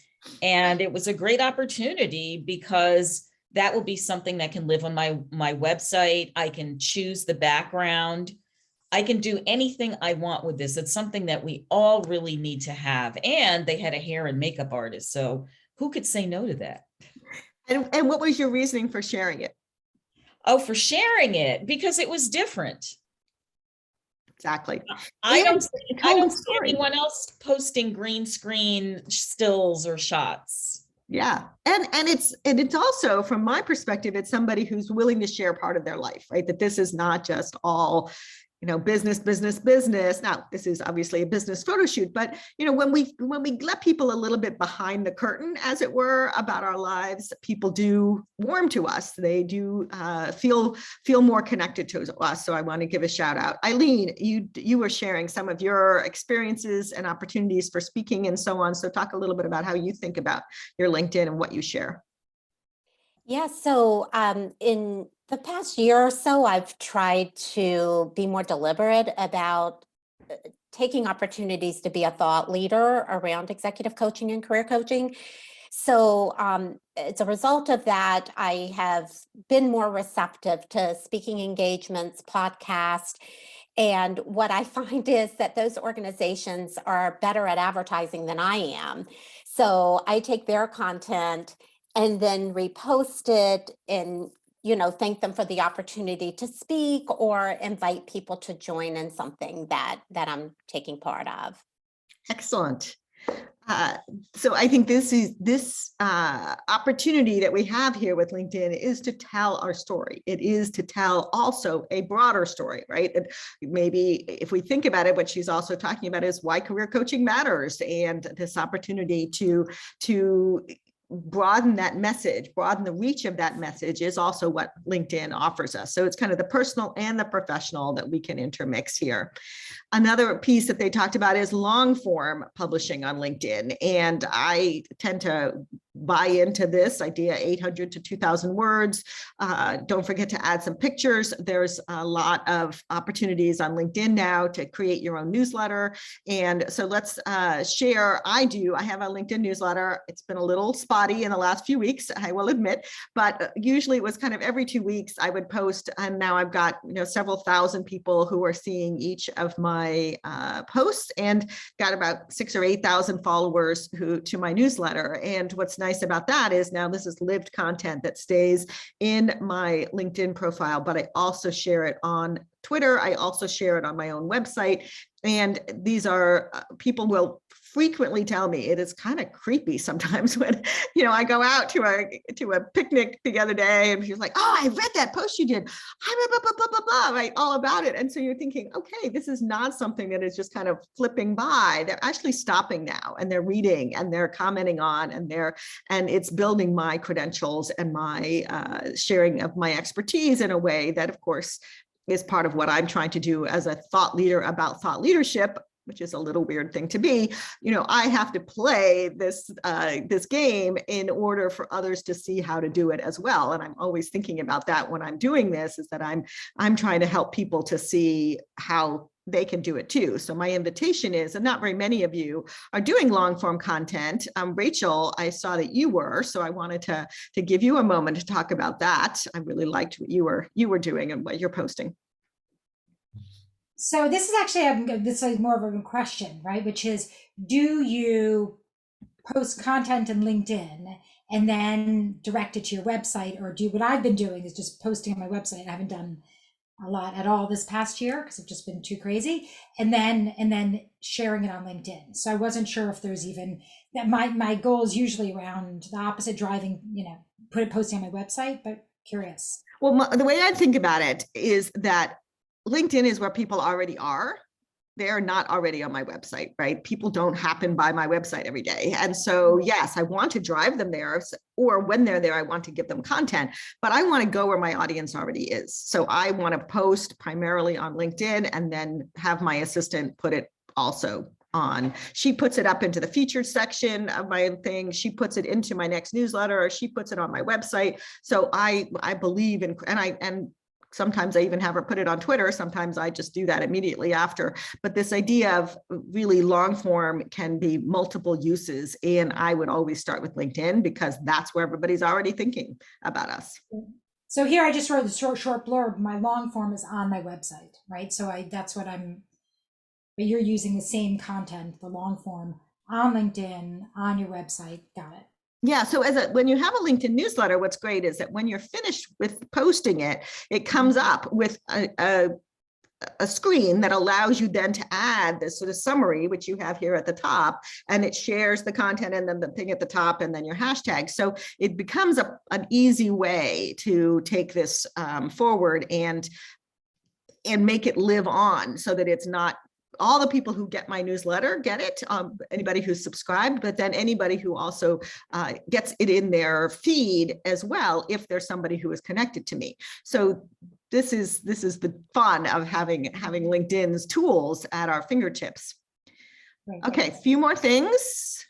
And it was a great opportunity because that will be something that can live on my website. I can choose the background. I can do anything I want with this. It's something that we all really need to have. And they had a hair and makeup artist. So who could say no to that? And what was your reasoning for sharing it? Oh, for sharing it, because it was different. Exactly. I don't see anyone else posting green screen stills or shots. Yeah. And it's also, from my perspective, it's somebody who's willing to share part of their life, right? That this is not just all, business. Now, this is obviously a business photo shoot, but when we let people a little bit behind the curtain, as it were, about our lives, people do warm to us. They do feel more connected to us. So I want to give a shout out. Eileen, you were sharing some of your experiences and opportunities for speaking and so on. So talk a little bit about how you think about your LinkedIn and what you share. Yeah, so in the past year or so, I've tried to be more deliberate about taking opportunities to be a thought leader around executive coaching and career coaching. So as a result of that, I have been more receptive to speaking engagements, podcasts. And what I find is that those organizations are better at advertising than I am. So I take their content and then repost it and thank them for the opportunity to speak or invite people to join in something that I'm taking part of. Excellent. So I think this opportunity that we have here with LinkedIn is to tell our story. It is to tell also a broader story, right? That maybe if we think about it, what she's also talking about is why career coaching matters, and this opportunity to broaden that message, broaden the reach of that message is also what LinkedIn offers us. So it's kind of the personal and the professional that we can intermix here. Another piece that they talked about is long form publishing on LinkedIn. And I tend to buy into this idea, 800 to 2,000 words. Don't forget to add some pictures. There's a lot of opportunities on LinkedIn now to create your own newsletter. And so let's share. I have a LinkedIn newsletter. It's been a little spotty in the last few weeks, I will admit, but usually it was kind of every 2 weeks I would post. And now I've got several thousand people who are seeing each of my posts, and got about 6,000 or 8,000 followers to my newsletter. And what's nice about that is now this is lived content that stays in my LinkedIn profile, but I also share it on Twitter. I also share it on my own website. And these are people will frequently tell me it is kind of creepy sometimes when, I go out to a picnic the other day and she's like, oh, I read that post you did. I read blah, blah, blah, blah, blah, right? All about it. And so you're thinking, okay, this is not something that is just kind of flipping by. They're actually stopping now and they're reading and they're commenting on and it's building my credentials and my sharing of my expertise in a way that, of course, is part of what I'm trying to do as a thought leader about thought leadership, which is a little weird thing to be, I have to play this this game in order for others to see how to do it as well. And I'm always thinking about that when I'm doing this, is that I'm trying to help people to see how they can do it too. So my invitation is, and not very many of you are doing long form content. Rachel, I saw that you were, so I wanted to give you a moment to talk about that. I really liked what you were doing and what you're posting. So this is actually, this is more of a question, right? Which is, do you post content in LinkedIn and then direct it to your website, or do what I've been doing is just posting on my website? I haven't done a lot at all this past year because I've just been too crazy, and then sharing it on LinkedIn. So I wasn't sure if there's even that. My goal is usually around the opposite, driving, posting on my website, but curious. Well, the way I think about it is that LinkedIn is where people already are. They are not already on my website, right? People don't happen by my website every day. And so, yes, I want to drive them there, or when they're there, I want to give them content, but I want to go where my audience already is. So I want to post primarily on LinkedIn and then have my assistant put it also on. She puts it up into the featured section of my thing. She puts it into my next newsletter, or she puts it on my website. So I believe in, and sometimes I even have her put it on Twitter. Sometimes I just do that immediately after. But this idea of really long form can be multiple uses. And I would always start with LinkedIn because that's where everybody's already thinking about us. So here I just wrote the short blurb. My long form is on my website, right? So that's what but you're using the same content, the long form, on LinkedIn, on your website. Got it. Yeah, so when you have a LinkedIn newsletter, what's great is that when you're finished with posting it, it comes up with a screen that allows you then to add this sort of summary, which you have here at the top, and it shares the content and then the thing at the top and then your hashtag. So it becomes an easy way to take this forward and make it live on, so that it's not all the people who get my newsletter get it, anybody who's subscribed, but then anybody who also gets it in their feed as well, if there's somebody who is connected to me. So this is the fun of having LinkedIn's tools at our fingertips. Okay, a few more things.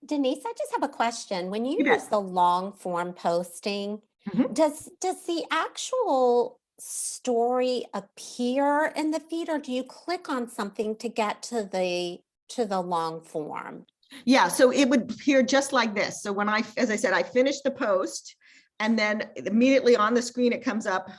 Denise, I just have a question. When you You bet. use the long form posting, Mhm. does the actual story appear in the feed, or do you click on something to get to the long form? Yeah, so it would appear just like this. So when as I said, I finish the post, and then immediately on the screen, it comes up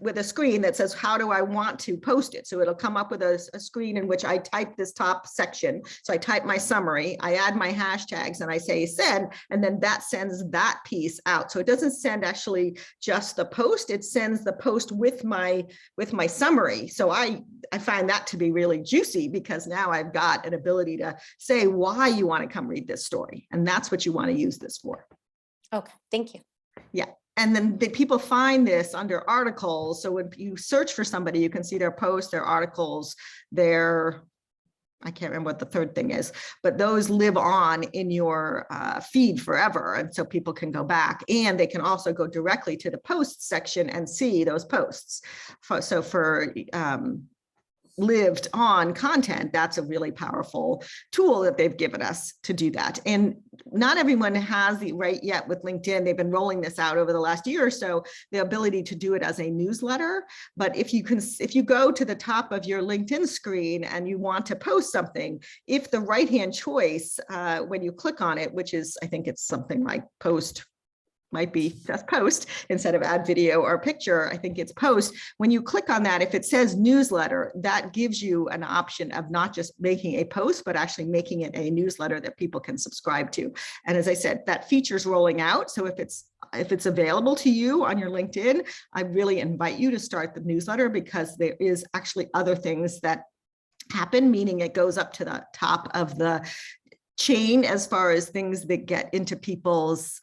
with a screen that says, how do I want to post it? So it'll come up with a screen in which I type this top section. So I type my summary, I add my hashtags, and I say send, and then that sends that piece out. So it doesn't send actually just the post, it sends the post with my summary. So I find that to be really juicy, because now I've got an ability to say why you want to come read this story. And that's what you want to use this for. Okay, thank you. Yeah. And then the people find this under articles. So when you search for somebody, you can see their posts, their articles, I can't remember what the third thing is, but those live on in your feed forever. And so people can go back, and they can also go directly to the posts section and see those posts. So for lived on content, that's a really powerful tool that they've given us to do that. And not everyone has the right yet with LinkedIn. They've been rolling this out over the last year or so, the ability to do it as a newsletter. But if you go to the top of your LinkedIn screen and you want to post something, if the right-hand choice, when you click on it, which is, I think it's something like post, might be just post instead of add video or picture. I think it's post. When you click on that, if it says newsletter, that gives you an option of not just making a post, but actually making it a newsletter that people can subscribe to. And as I said, that feature's rolling out. So if it's available to you on your LinkedIn, I really invite you to start the newsletter, because there is actually other things that happen, meaning it goes up to the top of the chain as far as things that get into people's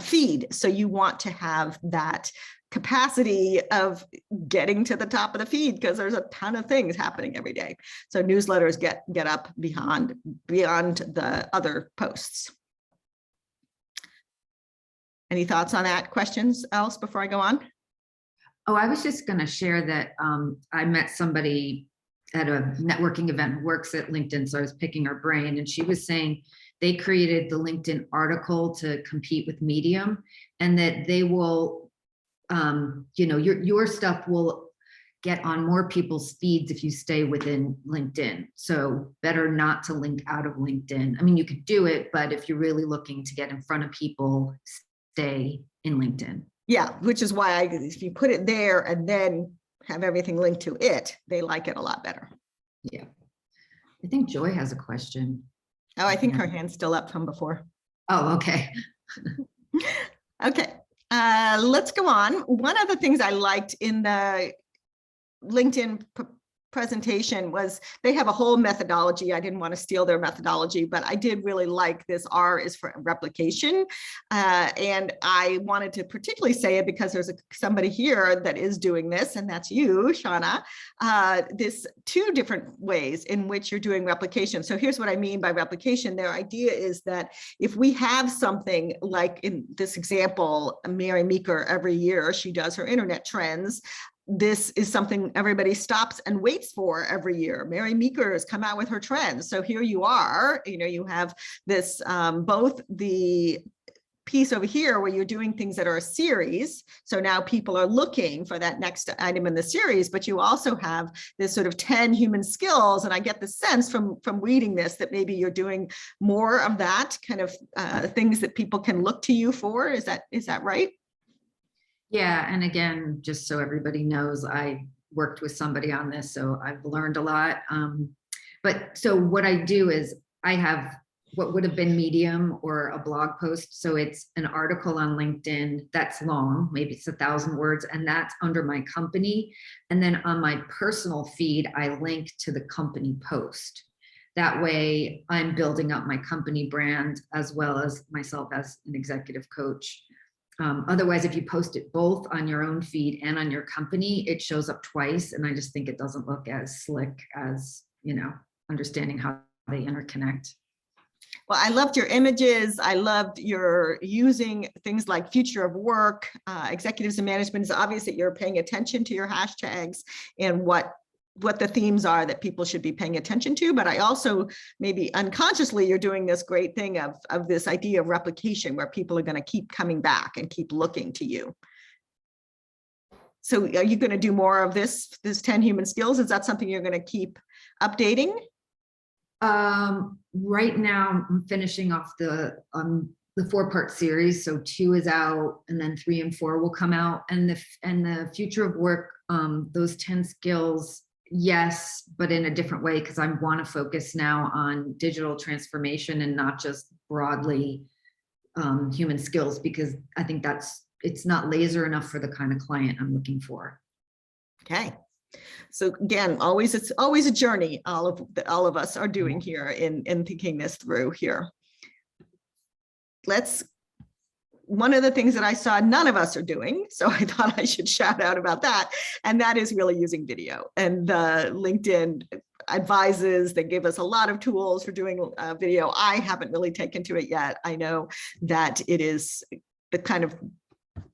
feed. So you want to have that capacity of getting to the top of the feed, because there's a ton of things happening every day. So newsletters get up beyond the other posts. Any thoughts on that? Questions else before I go on? Oh, I was just going to share that I met somebody at a networking event who works at LinkedIn. So I was picking her brain, and she was saying they created the LinkedIn article to compete with Medium, and that they will, your stuff will get on more people's feeds if you stay within LinkedIn. So better not to link out of LinkedIn. I mean, you could do it, but if you're really looking to get in front of people, stay in LinkedIn. Yeah, which is why if you put it there and then have everything linked to it, they like it a lot better. Yeah. I think Joy has a question. Oh, I think Yeah. her hand's still up from before. Oh, okay. Okay, let's go on. One of the things I liked in the LinkedIn presentation was they have a whole methodology. I didn't want to steal their methodology, but I did really like this. R is for replication. And I wanted to particularly say it because there's somebody here that is doing this, and that's you, Shauna. This 2 different ways in which you're doing replication. So here's what I mean by replication. Their idea is that if we have something like in this example, Mary Meeker, every year she does her internet trends. This is something everybody stops and waits for every year. Mary Meeker has come out with her trends. So here you are, you have this, both the piece over here where you're doing things that are a series. So now people are looking for that next item in the series, but you also have this sort of 10 human skills. And I get the sense from reading this that maybe you're doing more of that kind of things that people can look to you for. Is that right? Yeah, and again, just so everybody knows, I worked with somebody on this, so I've learned a lot. But so what I do is I have what would have been Medium or a blog post. So it's an article on LinkedIn that's long, maybe it's 1,000 words, and that's under my company. And then on my personal feed, I link to the company post. That way I'm building up my company brand as well as myself as an executive coach. Otherwise, if you post it both on your own feed and on your company, it shows up twice. And I just think it doesn't look as slick as, understanding how they interconnect. Well, I loved your images. I loved your using things like future of work, executives and management. It's obvious that you're paying attention to your hashtags and what the themes are that people should be paying attention to. But I also, maybe unconsciously, you're doing this great thing of this idea of replication where people are going to keep coming back and keep looking to you. So are you going to do more of this 10 human skills? Is that something you're going to keep updating? Right now I'm finishing off the 4-part series. So 2 is out, and then 3 and 4 will come out. And the future of work, those 10 skills, yes, but in a different way, because I want to focus now on digital transformation and not just broadly human skills, because I think it's not laser enough for the kind of client I'm looking for. Okay. So again, it's always a journey all of us are doing here in thinking this through here. One of the things that I saw none of us are doing, so I thought I should shout out about that, and that is really using video. And LinkedIn advises, they give us a lot of tools for doing video. I haven't really taken to it yet. I know that it is the kind of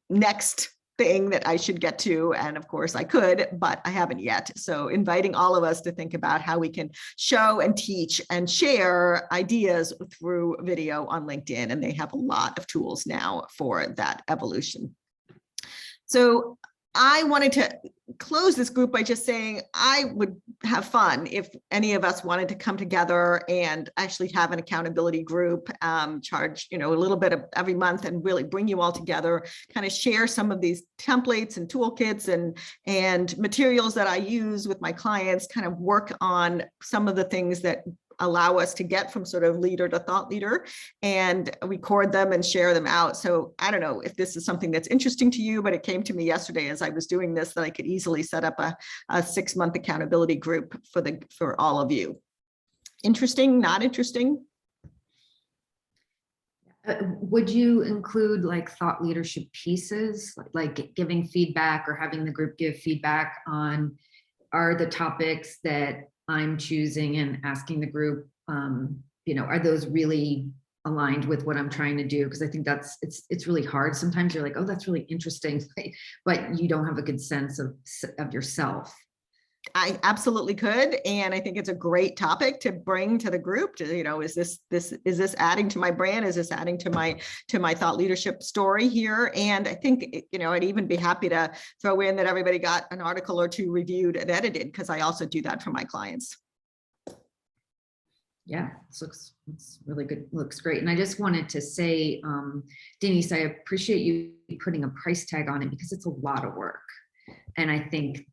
next thing that I should get to, and of course I could, but I haven't yet. So inviting all of us to think about how we can show and teach and share ideas through video on LinkedIn, and they have a lot of tools now for that evolution. So I wanted to close this group by just saying I would have fun if any of us wanted to come together and actually have an accountability group, charge a little bit of every month, and really bring you all together, kind of share some of these templates and toolkits and materials that I use with my clients, kind of work on some of the things that allow us to get from sort of leader to thought leader, and record them and share them out. So I don't know if this is something that's interesting to you, but it came to me yesterday as I was doing this that I could easily set up a 6-month accountability group for all of you. Interesting, not interesting? Would you include like thought leadership pieces, like giving feedback or having the group give feedback on, are the topics that I'm choosing and asking the group, are those really aligned with what I'm trying to do? Because I think it's really hard. Sometimes you're like, oh, that's really interesting, but you don't have a good sense of yourself. I absolutely could, and I think it's a great topic to bring to the group. To, is this adding to my brand? Is this adding to my thought leadership story here? And I think I'd even be happy to throw in that everybody got an article or two reviewed and edited, because I also do that for my clients. Yeah, looks really good. Looks great. And I just wanted to say, Denise, I appreciate you putting a price tag on it, because it's a lot of work. And I think,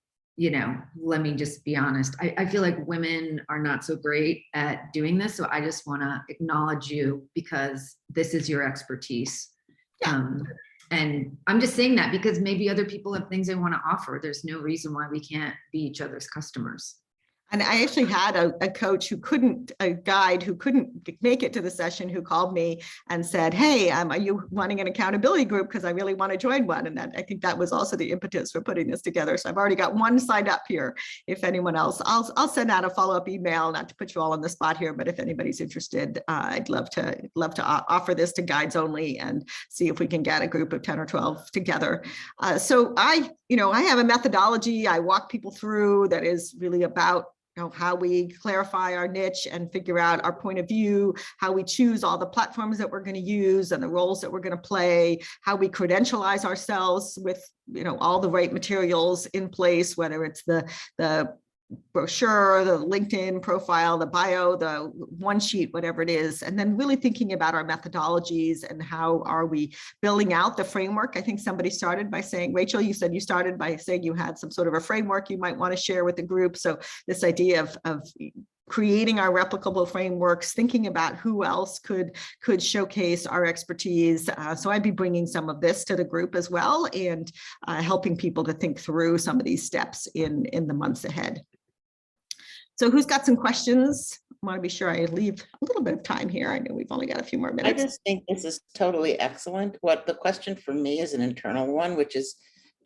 let me just be honest. I feel like women are not so great at doing this. So I just want to acknowledge you, because this is your expertise. Yeah. And I'm just saying that because maybe other people have things they want to offer. There's no reason why we can't be each other's customers. And I actually had a guide who couldn't make it to the session, who called me and said, hey, are you wanting an accountability group? Because I really want to join one. And I think that was also the impetus for putting this together. So I've already got one signed up here. If anyone else, I'll send out a follow-up email, not to put you all on the spot here, but if anybody's interested, I'd love to offer this to guides only and see if we can get a group of 10 or 12 together. So I have a methodology I walk people through that is really about how we clarify our niche and figure out our point of view, how we choose all the platforms that we're going to use and the roles that we're going to play, how we credentialize ourselves with all the right materials in place, whether it's the brochure, the LinkedIn profile, the bio, the one sheet, whatever it is, and then really thinking about our methodologies and how are we building out the framework. I think somebody started by saying, Rachel, you said you started by saying you had some sort of a framework you might want to share with the group. So this idea of creating our replicable frameworks, thinking about who else could showcase our expertise. So I'd be bringing some of this to the group as well, and helping people to think through some of these steps in the months ahead. So who's got some questions? I want to be sure I leave a little bit of time here. I know we've only got a few more minutes. I just think this is totally excellent. What the question for me is an internal one, which is,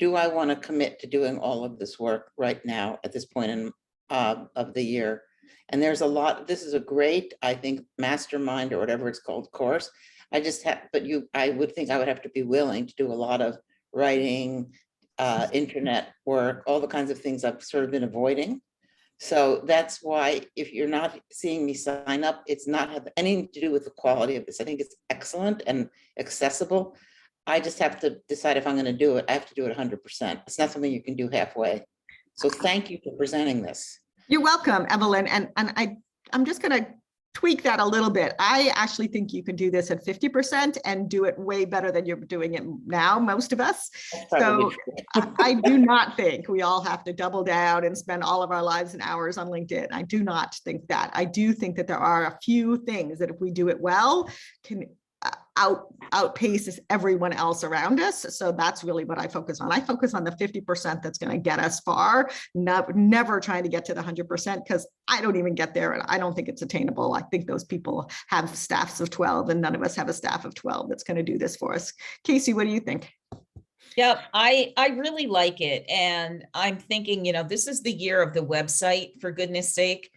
do I want to commit to doing all of this work right now at this point in of the year? And there's a lot. This is a great, I think, mastermind or whatever it's called course. I just have, I would think I would have to be willing to do a lot of writing, internet work, all the kinds of things I've sort of been avoiding. So that's why if you're not seeing me sign up, it's not have anything to do with the quality of this. I think it's excellent and accessible. I just have to decide if I'm going to do it. I have to do it 100%. It's not something you can do halfway. So thank you for presenting this. You're welcome, Evelyn. And I'm just going to tweak that a little bit. I actually think you can do this at 50% and do it way better than you're doing it now, most of us. So I do not think we all have to double down and spend all of our lives and hours on LinkedIn. I do not think that. I do think that there are a few things that if we do it well, can outpaces everyone else around us. So that's really what I focus on. I focus on the 50% that's going to get us far, never trying to get to the 100%, because I don't even get there and I don't think it's attainable. I think those people have staffs of 12 and none of us have a staff of 12 that's going to do this for us. Casey, what do you think? Yeah, I really like it. And I'm thinking, this is the year of the website, for goodness sake.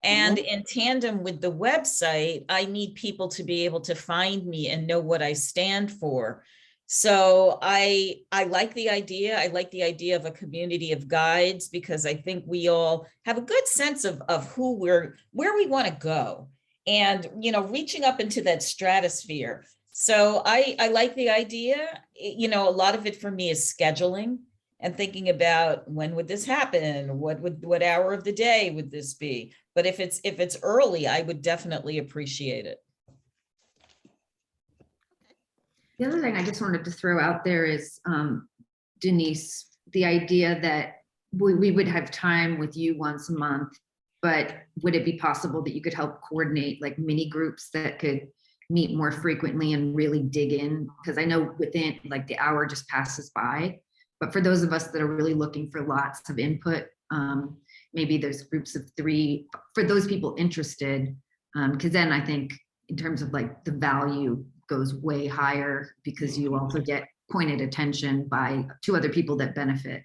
And in tandem with the website, I need people to be able to find me and know what I stand for. So I like the idea. I like the idea of a community of guides, because I think we all have a good sense of where we want to go, and, reaching up into that stratosphere. So I like the idea. A lot of it for me is scheduling and thinking about, when would this happen? What hour of the day would this be? But if it's early, I would definitely appreciate it. The other thing I just wanted to throw out there is, Denise, the idea that we would have time with you once a month, but would it be possible that you could help coordinate like mini groups that could meet more frequently and really dig in? Because I know within like the hour just passes by, but for those of us that are really looking for lots of input, maybe there's groups of 3 for those people interested, because then I think in terms of like the value goes way higher, because you also get pointed attention by 2 other people that benefit.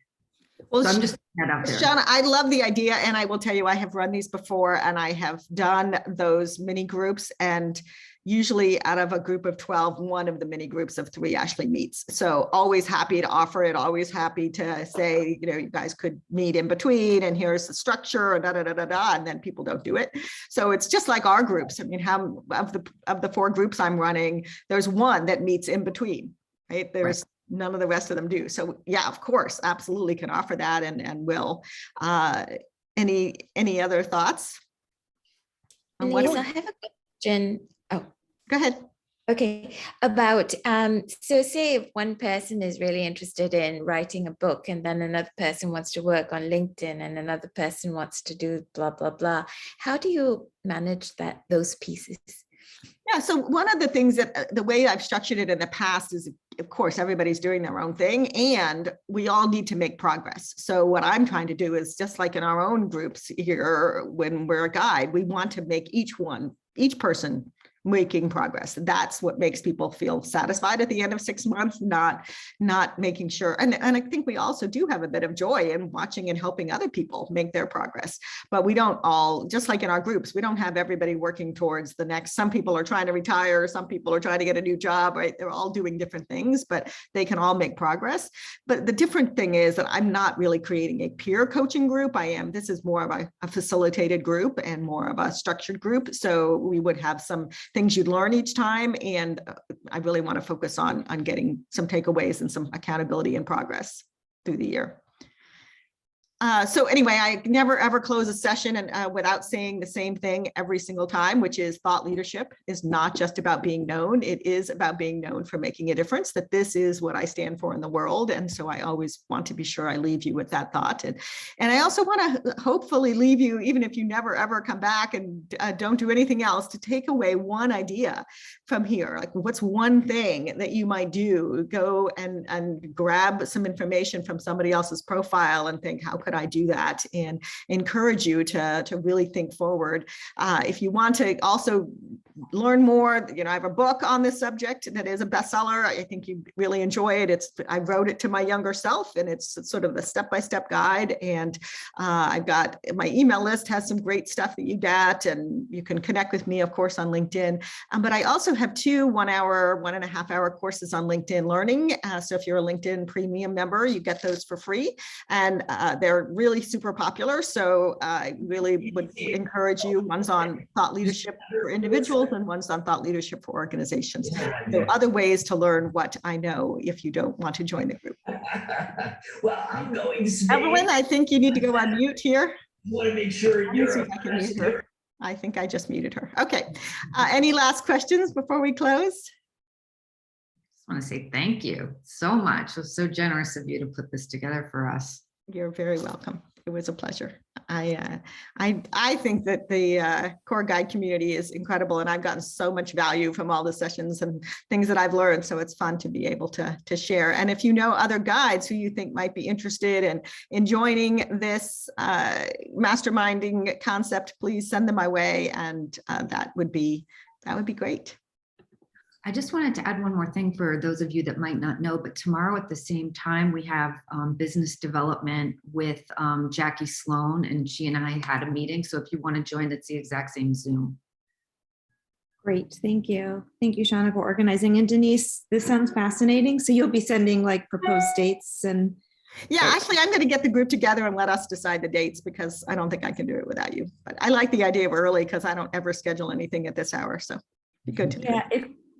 Well, so I'm just putting that out there. Shauna, I love the idea, and I will tell you, I have run these before, and I have done those mini groups, and usually out of a group of 12, one of the mini groups of 3 actually meets. So always happy to offer it, always happy to say, you guys could meet in between and here's the structure and and then people don't do it. So it's just like our groups. I mean, how of the 4 groups I'm running, there's one that meets in between, right? There's none of the rest of them do. So yeah, of course, absolutely can offer that and will. Any other thoughts? Denise, I have a question. Oh, go ahead. Okay, about so say if one person is really interested in writing a book and then another person wants to work on LinkedIn and another person wants to do blah blah blah, how do you manage those pieces? Yeah, so one of the things that the way I've structured it in the past is, of course, everybody's doing their own thing and we all need to make progress. So what I'm trying to do is just like in our own groups here, when we're a guide, we want to make each person making progress. That's what makes people feel satisfied at the end of 6 months, not making sure. And I think we also do have a bit of joy in watching and helping other people make their progress. But we don't all, just like in our groups, we don't have everybody working towards the next. Some people are trying to retire, some people are trying to get a new job, right? They're all doing different things, but they can all make progress. But the different thing is that I'm not really creating a peer coaching group. This is more of a facilitated group and more of a structured group. So we would have some things you'd learn each time. And I really want to focus on getting some takeaways and some accountability and progress through the year. So anyway, I never ever close a session without saying the same thing every single time, which is thought leadership is not just about being known. It is about being known for making a difference, that this is what I stand for in the world. And so I always want to be sure I leave you with that thought. And I also want to hopefully leave you, even if you never ever come back and don't do anything else, to take away one idea from here. Like, what's one thing that you might do? Go and grab some information from somebody else's profile and think, how could I do that? And encourage you to really think forward. If you want to also learn more, I have a book on this subject that is a bestseller. I think you really enjoy it. I wrote it to my younger self, and it's sort of the step-by-step guide. And I've got my email list has some great stuff that you get, and you can connect with me, of course, on LinkedIn. But I also have 2 1.5-hour courses on LinkedIn Learning. So if you're a LinkedIn Premium member, you get those for free, and they're really super popular. So I really would encourage you. One's on thought leadership for individuals and one's on thought leadership for organizations. So other ways to learn what I know if you don't want to join the group. Well, I'm going to Spain. Evelyn, I think you need to go on mute here. I want to make sure you're I can mute her. I think I just muted her. Okay. Any last questions before we close? Just want to say thank you so much. It was so generous of you to put this together for us. You're very welcome. It was a pleasure. I think that the core guide community is incredible, and I've gotten so much value from all the sessions and things that I've learned. So it's fun to be able to share. And if you know other guides who you think might be interested in joining this masterminding concept, please send them my way, and that would be great. I just wanted to add one more thing for those of you that might not know, but tomorrow at the same time, we have business development with Jackie Sloan, and she and I had a meeting. So if you want to join, it's the exact same Zoom. Great, thank you. Thank you, Shauna, for organizing. And Denise, this sounds fascinating. So you'll be sending like proposed dates and... Yeah, actually, I'm going to get the group together and let us decide the dates, because I don't think I can do it without you. But I like the idea of early because I don't ever schedule anything at this hour. So be good to do. Yeah,